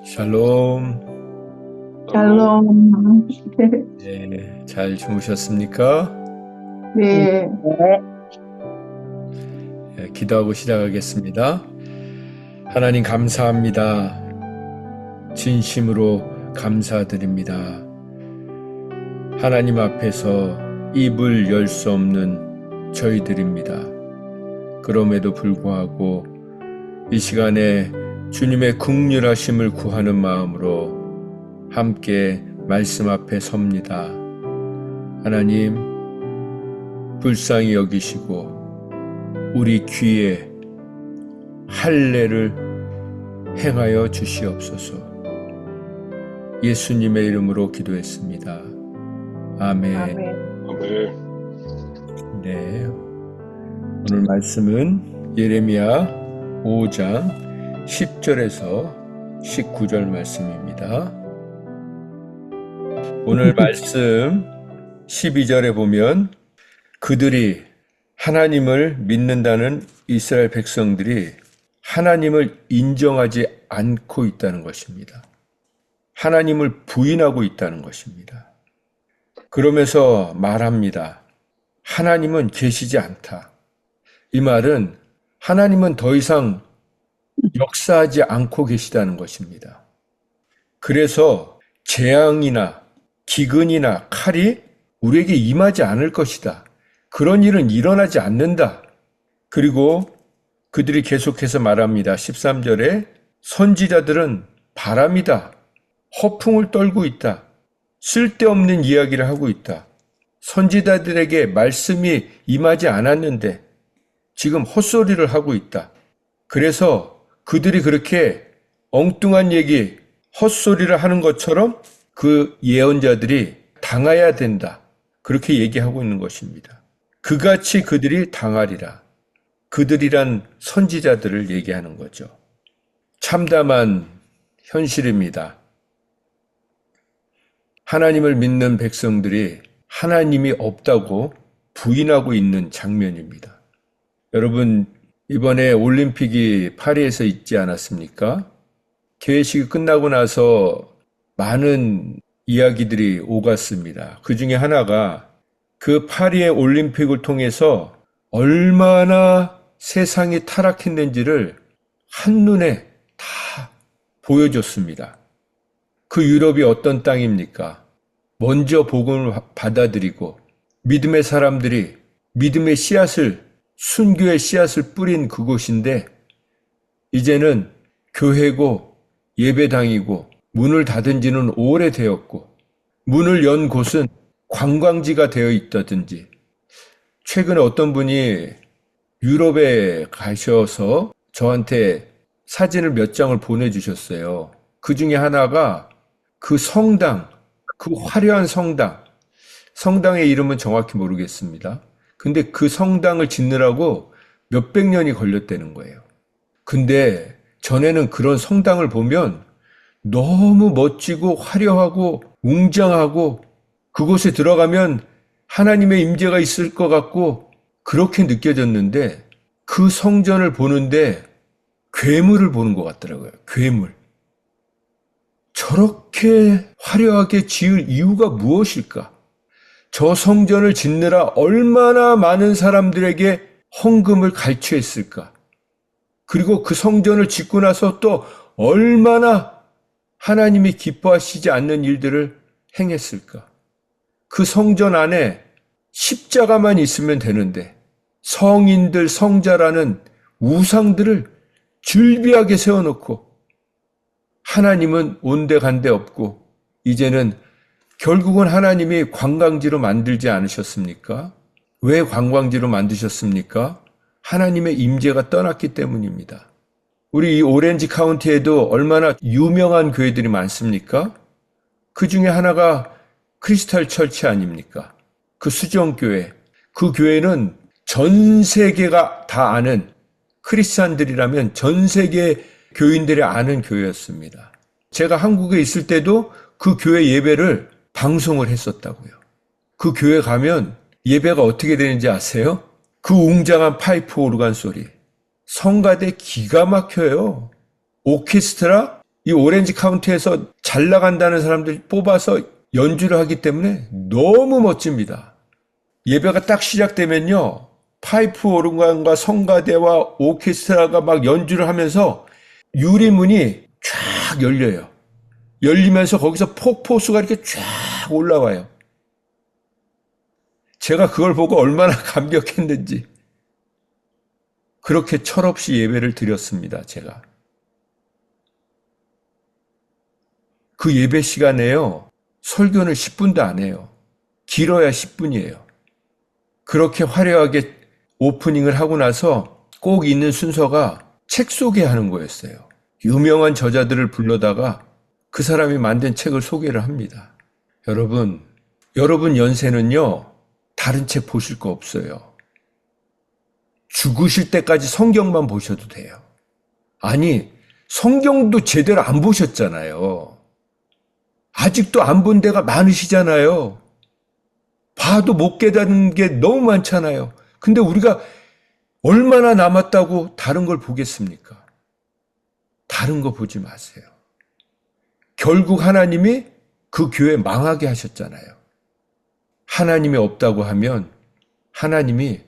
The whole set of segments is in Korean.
샬롬. 샬롬. 네, 잘 주무셨습니까? 네, 네, 기도하고 시작하겠습니다. 하나님 감사합니다. 진심으로 감사드립니다. 하나님 앞에서 입을 열 수 없는 저희들입니다. 그럼에도 불구하고 이 시간에 주님의 긍휼하심을 구하는 마음으로 함께 말씀 앞에 섭니다. 하나님, 불쌍히 여기시고 우리 귀에 할례를 행하여 주시옵소서. 예수님의 이름으로 기도했습니다. 아멘. 아멘. 네, 오늘 말씀은 예레미야 5장 10절에서 19절 말씀입니다. 오늘 말씀 12절에 보면 그들이 하나님을 믿는다는 이스라엘 백성들이 하나님을 인정하지 않고 있다는 것입니다. 하나님을 부인하고 있다는 것입니다. 그러면서 말합니다. 하나님은 계시지 않다. 이 말은 하나님은 더 이상 역사하지 않고 계시다는 것입니다. 그래서 재앙이나 기근이나 칼이 우리에게 임하지 않을 것이다. 그런 일은 일어나지 않는다. 그리고 그들이 계속해서 말합니다. 13절에 선지자들은 바람이다. 허풍을 떨고 있다. 쓸데없는 이야기를 하고 있다. 선지자들에게 말씀이 임하지 않았는데 지금 헛소리를 하고 있다. 그래서 그들이 그렇게 엉뚱한 얘기, 헛소리를 하는 것처럼 그 예언자들이 당해야 된다. 그렇게 얘기하고 있는 것입니다. 그같이 그들이 당하리라. 그들이란 선지자들을 얘기하는 거죠. 참담한 현실입니다. 하나님을 믿는 백성들이 하나님이 없다고 부인하고 있는 장면입니다. 여러분, 이번에 올림픽이 파리에서 있지 않았습니까? 개회식이 끝나고 나서 많은 이야기들이 오갔습니다. 그 중에 하나가 그 파리의 올림픽을 통해서 얼마나 세상이 타락했는지를 한눈에 다 보여줬습니다. 그 유럽이 어떤 땅입니까? 먼저 복음을 받아들이고 믿음의 사람들이 믿음의 씨앗을, 순교의 씨앗을 뿌린 그곳인데 이제는 교회고 예배당이고 문을 닫은 지는 오래되었고 문을 연 곳은 관광지가 되어 있다든지 최근에 어떤 분이 유럽에 가셔서 저한테 사진을 몇 장을 보내주셨어요. 그 중에 하나가 그 성당, 그 화려한 성당의 이름은 정확히 모르겠습니다. 근데 그 성당을 짓느라고 몇백 년이 걸렸다는 거예요. 근데 전에는 그런 성당을 보면 너무 멋지고 화려하고 웅장하고 그곳에 들어가면 하나님의 임재가 있을 것 같고 그렇게 느껴졌는데 그 성전을 보는데 괴물을 보는 것 같더라고요. 괴물. 저렇게 화려하게 지을 이유가 무엇일까? 저 성전을 짓느라 얼마나 많은 사람들에게 헌금을 갈취했을까? 그리고 그 성전을 짓고 나서 또 얼마나 하나님이 기뻐하시지 않는 일들을 행했을까? 그 성전 안에 십자가만 있으면 되는데 성인들 성자라는 우상들을 즐비하게 세워놓고 하나님은 온데간데 없고 이제는 결국은 하나님이 관광지로 만들지 않으셨습니까? 왜 관광지로 만드셨습니까? 하나님의 임재가 떠났기 때문입니다. 우리 이 오렌지 카운티에도 얼마나 유명한 교회들이 많습니까? 그 중에 하나가 크리스탈 처치 아닙니까? 그 수정교회. 그 교회는 전 세계가 다 아는 크리스찬들이라면 전 세계 교인들이 아는 교회였습니다. 제가 한국에 있을 때도 그 교회 예배를 방송을 했었다고요. 그 교회 가면 예배가 어떻게 되는지 아세요? 그 웅장한 파이프 오르간 소리. 성가대 기가 막혀요. 오케스트라 이 오렌지 카운티에서 잘 나간다는 사람들 뽑아서 연주를 하기 때문에 너무 멋집니다. 예배가 딱 시작되면요, 파이프 오르간과 성가대와 오케스트라가 막 연주를 하면서 유리문이 쫙 열려요. 열리면서 거기서 폭포수가 이렇게 쫙 올라와요. 제가 그걸 보고 얼마나 감격했는지. 그렇게 철없이 예배를 드렸습니다, 제가. 그 예배 시간에요, 설교는 10분도 안 해요. 길어야 10분이에요. 그렇게 화려하게 오프닝을 하고 나서 꼭 있는 순서가 책 소개하는 거였어요. 유명한 저자들을 불러다가 그 사람이 만든 책을 소개를 합니다. 여러분 연세는요, 다른 책 보실 거 없어요. 죽으실 때까지 성경만 보셔도 돼요. 아니, 성경도 제대로 안 보셨잖아요. 아직도 안 본 데가 많으시잖아요. 봐도 못 깨닫는 게 너무 많잖아요. 근데 우리가 얼마나 남았다고 다른 걸 보겠습니까? 다른 거 보지 마세요. 결국 하나님이 그 교회 망하게 하셨잖아요. 하나님이 없다고 하면 하나님이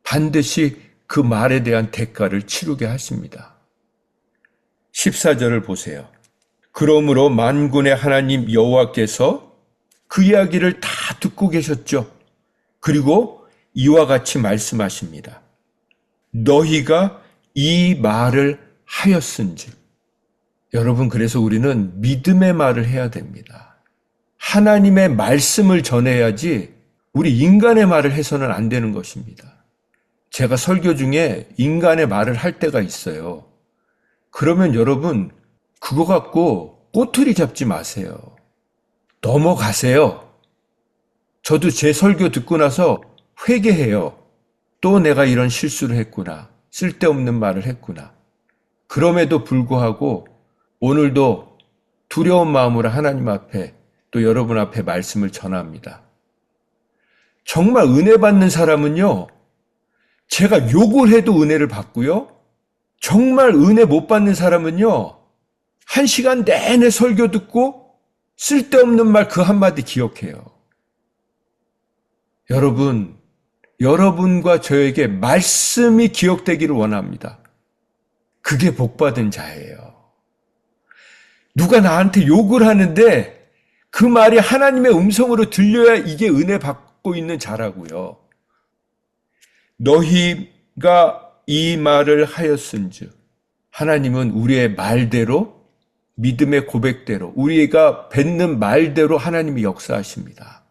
반드시 그 말에 대한 대가를 치르게 하십니다. 14절을 보세요. 그러므로 만군의 하나님 여호와께서 그 이야기를 다 듣고 계셨죠. 그리고 이와 같이 말씀하십니다. 너희가 이 말을 하였은즉. 여러분, 그래서 우리는 믿음의 말을 해야 됩니다. 하나님의 말씀을 전해야지 우리 인간의 말을 해서는 안 되는 것입니다. 제가 설교 중에 인간의 말을 할 때가 있어요. 그러면 여러분, 그거 갖고 꼬투리 잡지 마세요. 넘어가세요. 저도 제 설교 듣고 나서 회개해요. 또 내가 이런 실수를 했구나. 쓸데없는 말을 했구나. 그럼에도 불구하고 오늘도 두려운 마음으로 하나님 앞에 또 여러분 앞에 말씀을 전합니다. 정말 은혜 받는 사람은요, 제가 욕을 해도 은혜를 받고요, 정말 은혜 못 받는 사람은요, 1시간 내내 설교 듣고 쓸데없는 말 그 한마디 기억해요. 여러분, 여러분과 저에게 말씀이 기억되기를 원합니다. 그게 복받은 자예요. 누가 나한테 욕을 하는데 그 말이 하나님의 음성으로 들려야 이게 은혜 받고 있는 자라고요. 너희가 이 말을 하였은즉, 하나님은 우리의 말대로, 믿음의 고백대로, 우리가 뱉는 말대로 하나님이 역사하십니다.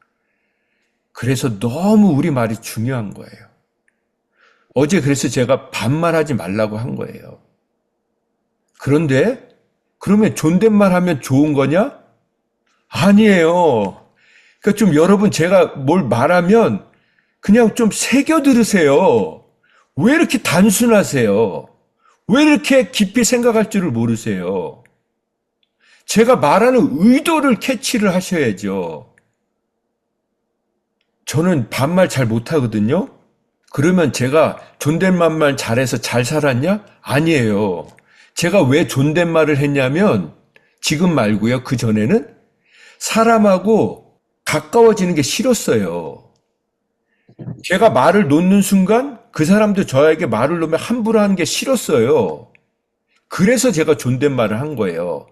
그래서 너무 우리 말이 중요한 거예요. 어제 그래서 제가 반말하지 말라고 한 거예요. 그런데 그러면 존댓말 하면 좋은 거냐? 아니에요. 그러니까 좀 여러분, 제가 뭘 말하면 그냥 좀 새겨 들으세요. 왜 이렇게 단순하세요? 왜 이렇게 깊이 생각할 줄을 모르세요? 제가 말하는 의도를 캐치를 하셔야죠. 저는 반말 잘 못하거든요. 그러면 제가 존댓말만 잘해서 잘 살았냐? 아니에요. 제가 왜 존댓말을 했냐면, 지금 말고요, 그 전에는 사람하고 가까워지는 게 싫었어요. 제가 말을 놓는 순간 그 사람도 저에게 말을 놓으면 함부로 하는 게 싫었어요. 그래서 제가 존댓말을 한 거예요.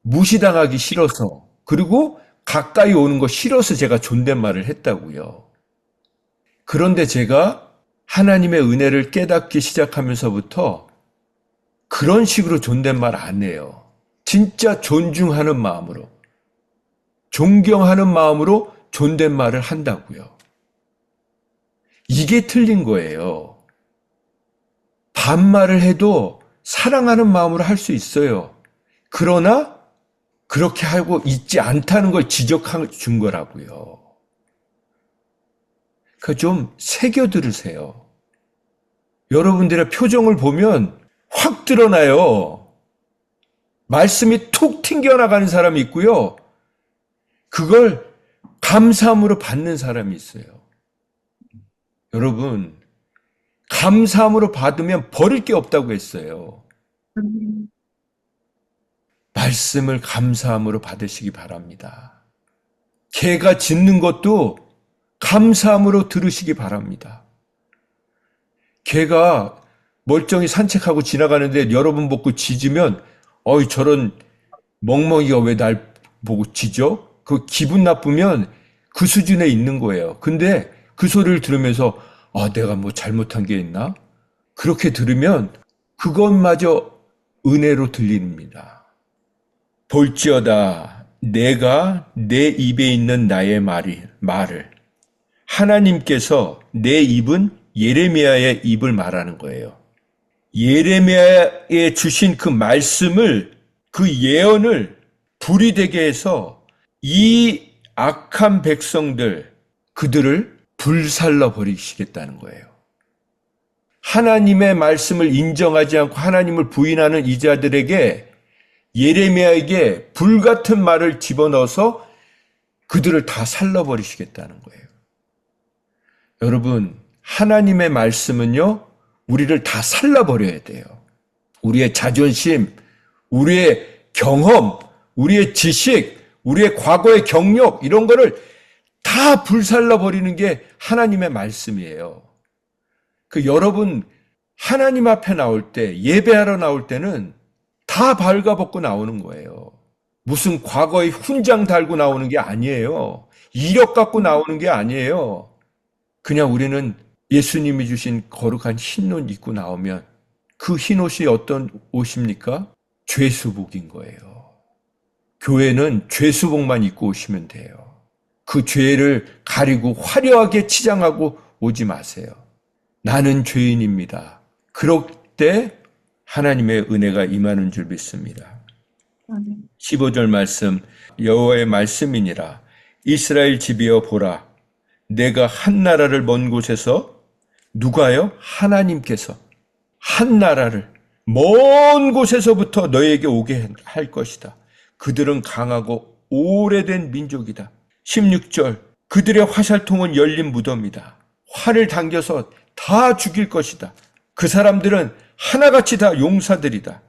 무시당하기 싫어서, 그리고 가까이 오는 거 싫어서 제가 존댓말을 했다고요. 그런데 제가 하나님의 은혜를 깨닫기 시작하면서부터 그런 식으로 존댓말 안 해요. 진짜 존중하는 마음으로, 존경하는 마음으로 존댓말을 한다고요. 이게 틀린 거예요. 반말을 해도 사랑하는 마음으로 할 수 있어요. 그러나 그렇게 하고 있지 않다는 걸 지적해 준 거라고요. 그 좀 새겨 들으세요. 여러분들의 표정을 보면 확 드러나요. 말씀이 툭 튕겨나가는 사람이 있고요. 그걸 감사함으로 받는 사람이 있어요. 여러분, 감사함으로 받으면 버릴 게 없다고 했어요. 말씀을 감사함으로 받으시기 바랍니다. 개가 짖는 것도 감사함으로 들으시기 바랍니다. 개가 멀쩡히 산책하고 지나가는데 여러분 보고 짖으면 어이 저런 멍멍이가 왜 날 보고 짖어? 그 기분 나쁘면 그 수준에 있는 거예요. 근데 그 소리를 들으면서 내가 뭐 잘못한 게 있나? 그렇게 들으면 그것마저 은혜로 들립니다. 볼지어다 내가 내 입에 있는 나의 말을 하나님께서 내 입은 예레미야의 입을 말하는 거예요. 예레미야에 주신 그 말씀을 그 예언을 불이 되게 해서 이 악한 백성들 그들을 불살라 버리시겠다는 거예요. 하나님의 말씀을 인정하지 않고 하나님을 부인하는 이 자들에게 예레미야에게 불같은 말을 집어넣어서 그들을 다 살라버리시겠다는 거예요. 여러분, 하나님의 말씀은요, 우리를 다 살라버려야 돼요. 우리의 자존심, 우리의 경험, 우리의 지식, 우리의 과거의 경력, 이런 거를 다 불살라버리는 게 하나님의 말씀이에요. 여러분, 하나님 앞에 나올 때, 예배하러 나올 때는 다 발가벗고 나오는 거예요. 무슨 과거의 훈장 달고 나오는 게 아니에요. 이력 갖고 나오는 게 아니에요. 그냥 우리는 예수님이 주신 거룩한 흰옷 입고 나오면 그 흰옷이 어떤 옷입니까? 죄수복인 거예요. 교회는 죄수복만 입고 오시면 돼요. 그 죄를 가리고 화려하게 치장하고 오지 마세요. 나는 죄인입니다. 그럴 때 하나님의 은혜가 임하는 줄 믿습니다. 15절 말씀, 여호와의 말씀이니라. 이스라엘 집이여 보라. 내가 한 나라를 먼 곳에서, 누가요? 하나님께서 한 나라를 먼 곳에서부터 너에게 오게 할 것이다. 그들은 강하고 오래된 민족이다. 16절, 그들의 화살통은 열린 무덤이다. 활을 당겨서 다 죽일 것이다. 그 사람들은 하나같이 다 용사들이다.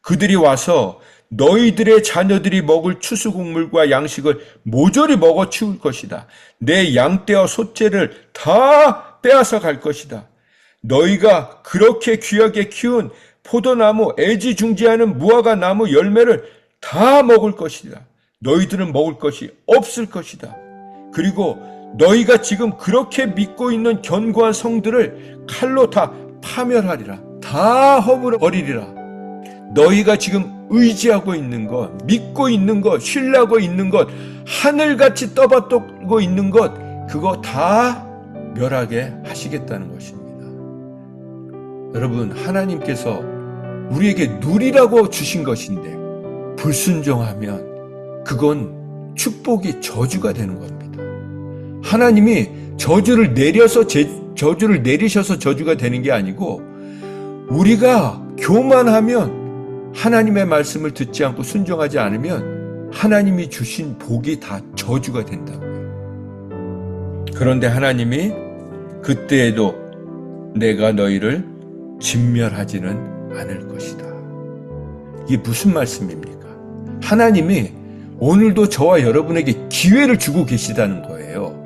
그들이 와서 너희들의 자녀들이 먹을 추수곡물과 양식을 모조리 먹어 치울 것이다. 내 양떼와 소떼를 다 빼앗아 갈 것이다. 너희가 그렇게 귀하게 키운 포도나무, 애지중지하는 무화과 나무 열매를 다 먹을 것이다. 너희들은 먹을 것이 없을 것이다. 그리고 너희가 지금 그렇게 믿고 있는 견고한 성들을 칼로 다 파멸하리라. 다 허물어 버리리라. 너희가 지금 의지하고 있는 것, 믿고 있는 것, 신뢰하고 있는 것, 하늘같이 떠받들고 있는 것, 그거 다 멸하게 하시겠다는 것입니다. 여러분, 하나님께서 우리에게 누리라고 주신 것인데 불순종하면 그건 축복이 저주가 되는 겁니다. 하나님이 저주를 내리셔서 저주가 되는 게 아니고 우리가 교만하면 하나님의 말씀을 듣지 않고 순종하지 않으면 하나님이 주신 복이 다 저주가 된다고요. 그런데 하나님이 그때에도 내가 너희를 진멸하지는 않을 것이다. 이게 무슨 말씀입니까? 하나님이 오늘도 저와 여러분에게 기회를 주고 계시다는 거예요.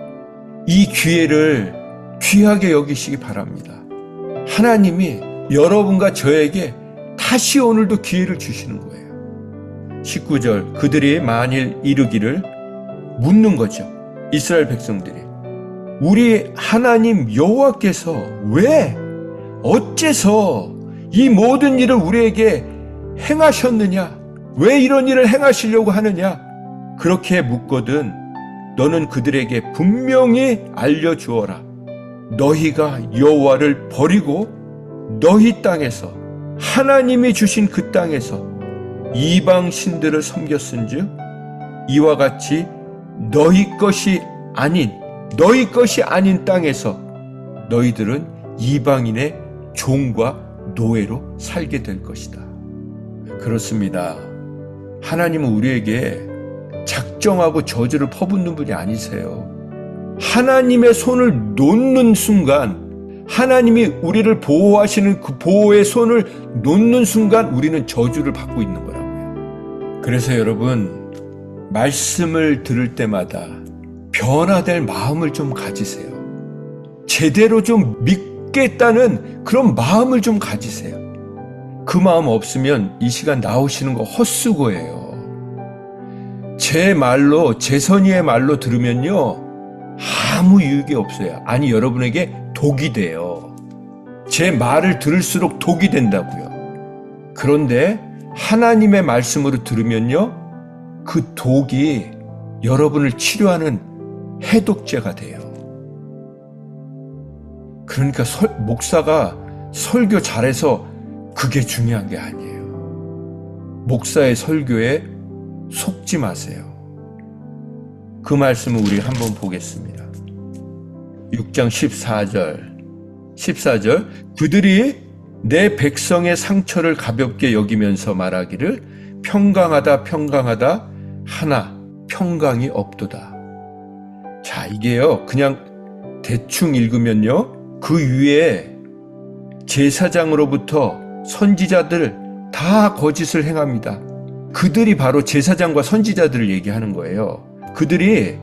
이 기회를 귀하게 여기시기 바랍니다. 하나님이 여러분과 저에게 다시 오늘도 기회를 주시는 거예요. 19절, 그들이 만일 이르기를 묻는 거죠. 이스라엘 백성들이. 우리 하나님 여호와께서 왜, 어째서 이 모든 일을 우리에게 행하셨느냐? 왜 이런 일을 행하시려고 하느냐? 그렇게 묻거든 너는 그들에게 분명히 알려주어라. 너희가 여호와를 버리고 너희 땅에서, 하나님이 주신 그 땅에서 이방 신들을 섬겼은즉 이와 같이 너희 것이 아닌 땅에서 너희들은 이방인의 종과 노예로 살게 될 것이다. 그렇습니다. 하나님은 우리에게 작정하고 저주를 퍼붓는 분이 아니세요. 하나님의 손을 놓는 순간, 하나님이 우리를 보호하시는 그 보호의 손을 놓는 순간 우리는 저주를 받고 있는 거라고요. 그래서 여러분, 말씀을 들을 때마다 변화될 마음을 좀 가지세요. 제대로 좀 믿겠다는 그런 마음을 좀 가지세요. 그 마음 없으면 이 시간 나오시는 거 헛수고예요. 제 말로, 제 선의의 말로 들으면요, 아무 유익이 없어요. 아니, 여러분에게 독이 돼요. 제 말을 들을수록 독이 된다고요. 그런데 하나님의 말씀으로 들으면요, 그 독이 여러분을 치료하는 해독제가 돼요. 그러니까 목사가 설교 잘해서 그게 중요한 게 아니에요. 목사의 설교에 속지 마세요. 그 말씀을 우리 한번 보겠습니다. 6장 14절 그들이 내 백성의 상처를 가볍게 여기면서 말하기를 평강하다 평강하다 하나 평강이 없도다. 자, 이게요, 그냥 대충 읽으면요, 그 위에 제사장으로부터 선지자들 다 거짓을 행합니다. 그들이 바로 제사장과 선지자들을 얘기하는 거예요. 그들이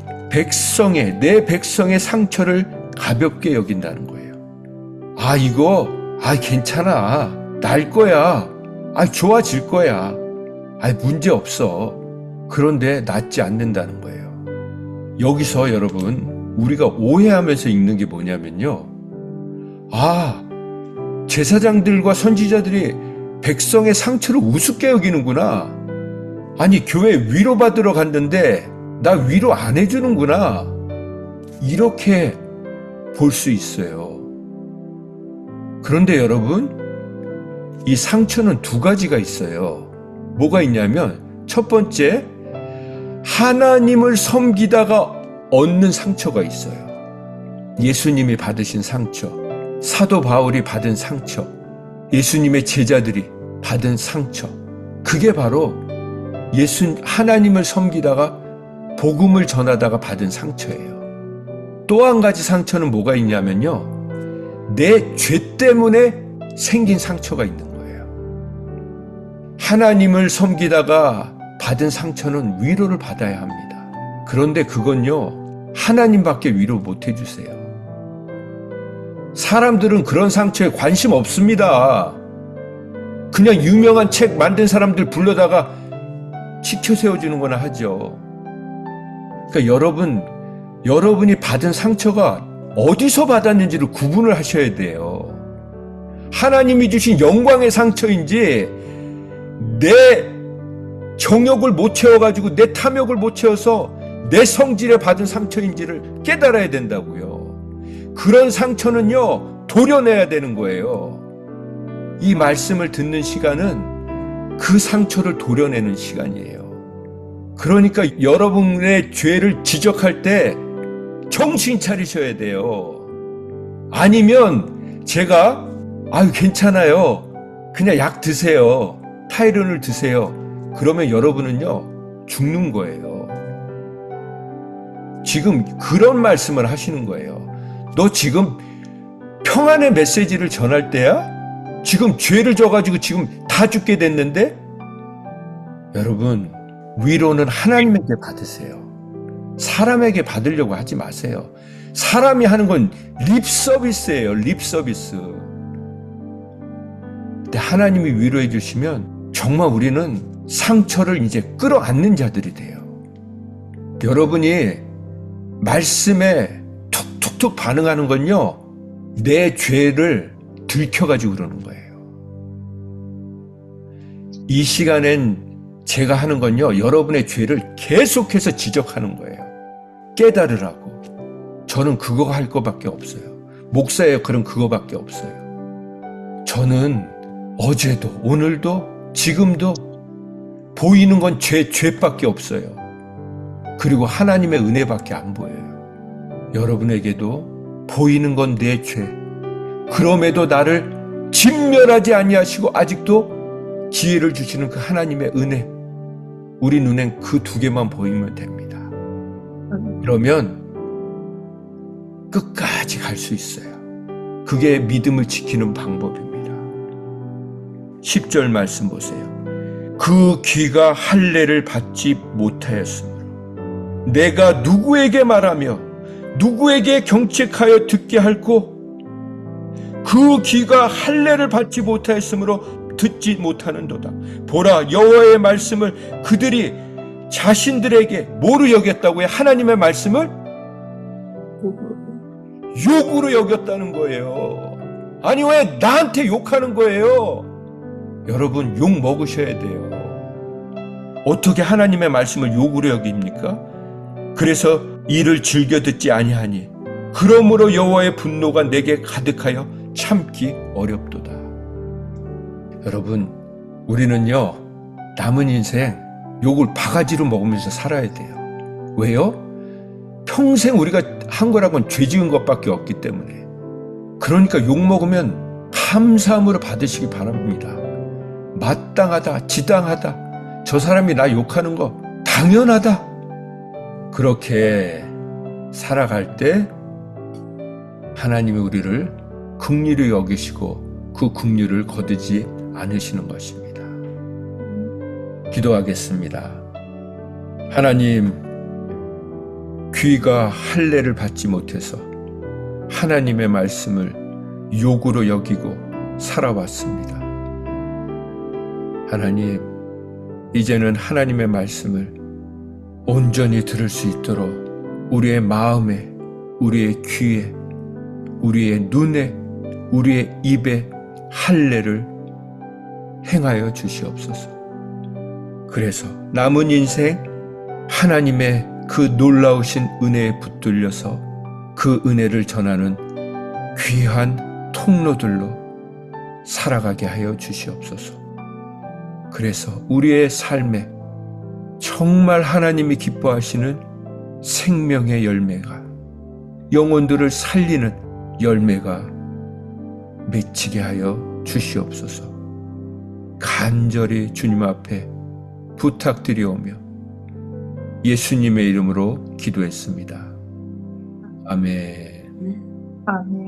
내 백성의 상처를 가볍게 여긴다는 거예요. 괜찮아. 날 거야. 좋아질 거야. 문제 없어. 그런데 낫지 않는다는 거예요. 여기서 여러분, 우리가 오해하면서 읽는 게 뭐냐면요. 제사장들과 선지자들이 백성의 상처를 우습게 여기는구나. 교회 위로받으러 갔는데 나 위로 안 해주는구나. 이렇게 볼 수 있어요. 그런데 여러분, 이 상처는 두 가지가 있어요. 뭐가 있냐면, 첫 번째, 하나님을 섬기다가 얻는 상처가 있어요. 예수님이 받으신 상처, 사도 바울이 받은 상처, 예수님의 제자들이 받은 상처. 그게 바로 하나님을 섬기다가 복음을 전하다가 받은 상처예요. 또 한 가지 상처는 뭐가 있냐면요, 내 죄 때문에 생긴 상처가 있는 거예요. 하나님을 섬기다가 받은 상처는 위로를 받아야 합니다. 그런데 그건요, 하나님밖에 위로 못 해주세요. 사람들은 그런 상처에 관심 없습니다. 그냥 유명한 책 만든 사람들 불러다가 치켜 세워주는 거나 하죠. 그러니까 여러분이 받은 상처가 어디서 받았는지를 구분을 하셔야 돼요. 하나님이 주신 영광의 상처인지, 내 정욕을 못 채워가지고 내 탐욕을 못 채워서 내 성질에 받은 상처인지를 깨달아야 된다고요. 그런 상처는요, 도려내야 되는 거예요. 이 말씀을 듣는 시간은 그 상처를 도려내는 시간이에요. 그러니까 여러분의 죄를 지적할 때 정신 차리셔야 돼요. 아니면 제가 괜찮아요, 그냥 약 드세요, 타이레놀 드세요, 그러면 여러분은요 죽는 거예요. 지금 그런 말씀을 하시는 거예요. 너 지금 평안의 메시지를 전할 때야? 지금 죄를 져가지고 지금 다 죽게 됐는데? 여러분, 위로는 하나님에게 받으세요. 사람에게 받으려고 하지 마세요. 사람이 하는 건 립서비스예요. 립서비스. 근데 하나님이 위로해 주시면 정말 우리는 상처를 이제 끌어안는 자들이 돼요. 여러분이 말씀에 툭툭툭 반응하는 건요, 내 죄를 들켜가지고 그러는 거예요. 이 시간엔 제가 하는 건요, 여러분의 죄를 계속해서 지적하는 거예요. 깨달으라고. 저는 그거 할 거밖에 없어요. 목사의 역할은 그거밖에 없어요. 저는 어제도 오늘도 지금도 보이는 건 죄밖에 없어요. 그리고 하나님의 은혜밖에 안 보여요. 여러분에게도 보이는 건 내 죄. 그럼에도 나를 진멸하지 아니하시고 아직도 기회를 주시는 그 하나님의 은혜. 우리 눈엔 그 두 개만 보이면 됩니다. 그러면 끝까지 갈 수 있어요. 그게 믿음을 지키는 방법입니다. 10절 말씀 보세요. 그 귀가 할례를 받지 못하였으므로 내가 누구에게 말하며 누구에게 경책하여 듣게 할꼬? 그 귀가 할례를 받지 못하였으므로 듣지 못하는도다. 보라, 여호와의 말씀을 그들이 자신들에게 뭐로 여겼다고요? 하나님의 말씀을 욕으로 여겼다는 거예요. 아니, 왜 나한테 욕하는 거예요? 여러분, 욕 먹으셔야 돼요. 어떻게 하나님의 말씀을 욕으로 여깁니까? 그래서 이를 즐겨 듣지 아니하니 그러므로 여호와의 분노가 내게 가득하여 참기 어렵도다. 여러분, 우리는요, 남은 인생 욕을 바가지로 먹으면서 살아야 돼요. 왜요? 평생 우리가 한 거라고는 죄 지은 것밖에 없기 때문에. 그러니까 욕 먹으면 감사함으로 받으시기 바랍니다. 마땅하다, 지당하다, 저 사람이 나 욕하는 거 당연하다. 그렇게 살아갈 때 하나님이 우리를 긍휼히 여기시고 그 긍휼을 거두지 않으시는 것입니다. 기도하겠습니다. 하나님, 귀가 할례를 받지 못해서 하나님의 말씀을 욕으로 여기고 살아왔습니다. 하나님, 이제는 하나님의 말씀을 온전히 들을 수 있도록 우리의 마음에, 우리의 귀에, 우리의 눈에, 우리의 입에 할례를 행하여 주시옵소서. 그래서 남은 인생 하나님의 그 놀라우신 은혜에 붙들려서 그 은혜를 전하는 귀한 통로들로 살아가게 하여 주시옵소서. 그래서 우리의 삶에 정말 하나님이 기뻐하시는 생명의 열매가, 영혼들을 살리는 열매가 맺히게 하여 주시옵소서. 간절히 주님 앞에 부탁드리오며 예수님의 이름으로 기도했습니다. 아멘. 아멘.